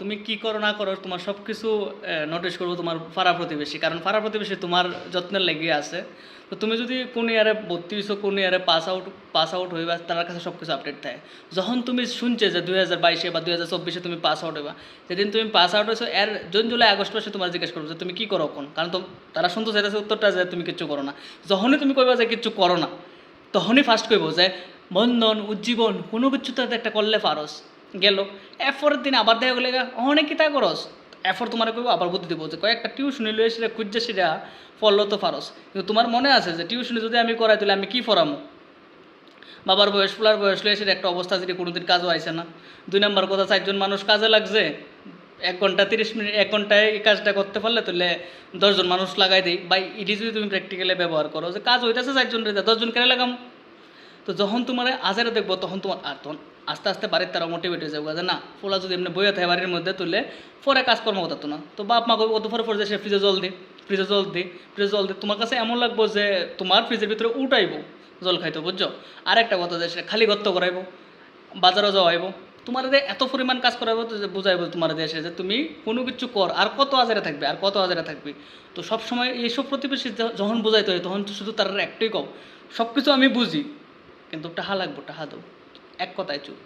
তুমি কি করো না করো তোমার সব কিছু নোটিশ করবো তোমার পাড়া প্রতিবেশী, কারণ পাড়া প্রতিবেশী তোমার যত্নের লেগে আছে। তো তুমি যদি কোন ইয়ারে ভর্তি হইছো, কোন ইয়ারে পাস আউট হইবা, তার কাছে সব কিছু আপডেট থাকে। যখন তুমি শুনছে যে 2022-এ বা 2024-এ তুমি পাস আউট হইবা, যেদিন তুমি পাস আউট হয়েছো এর জুন জুলাই আগস্ট মাসে তোমার জিজ্ঞেস করবো যে তুমি কি করো কোন, কারণ তারা শুনতে চাইতেছে উত্তরটা যে তুমি কিচ্ছু করো না। যখনই তুমি কইবা যে কিচ্ছু করো না, তখনই ফার্স্ট কইব যে বন্ধন উজ্জীবন কোনো কিছু তো একটা করলে পারস। গেল এরপরের দিন আবার দেখা গেলে অনেক কি তা করস, এরপর তোমার কইব আবার বুদ্ধি দিব যে কয়েকটা টিউশনি লয়ে সেটা খুঁজছে সেটা পড়লো তো পারস। কিন্তু তোমার মনে আছে যে টিউশনি যদি আমি করাই তাহলে আমি কি পড়ামো? বাবার বয়স ফুলার বয়স লয়ে সেটা একটা অবস্থা যেটা কোনোদিন কাজও আইসে না। 2 নম্বর কথা, 4জন মানুষ কাজে লাগছে, 1 ঘন্টা 30 মিনিট, 1 ঘন্টায় এই কাজটা করতে পারলে তাহলে 10জন মানুষ লাগাই দিই। বা এটি যদি তুমি প্র্যাকটিক্যালি ব্যবহার করো যে কাজ হইতেছে 4জন রে 10জন কেন লাগাম। তো যখন তোমার আজারে দেখবো তখন তোমার আর তখন আস্তে আস্তে বাড়ির তারা মোটিভেট হয়ে যাবে যে না, ফোলা যদি এমনি বইয়া থাকে বাড়ির মধ্যে তুললে পরে কাজকর্ম করতো না। তো বাপ মা কত পরে সে ফ্রিজে জল দিই, তোমার কাছে এমন লাগবো যে তোমার ফ্রিজের ভিতরে উঠাইবো জল খাইতো, বুঝছো? আর একটা কথা যে সেটা খালি গর্ত করাইবো, বাজারও যাওয়াইবো, তোমার এত পরিমাণ কাজ করাবো যে বুঝাইবো তোমার দেশে যে তুমি কোনো কিছু কর, আর কত আজারে থাকবে, আর কত আজারে থাকবে। তো সবসময় এইসব প্রতিবেশী যখন বুঝাইতে হয় তখন তো শুধু তার একটাই কও, সব কিছু আমি বুঝি কিন্তু টাহা লাগবো, টাহা দাও, এক কথায় চুপ।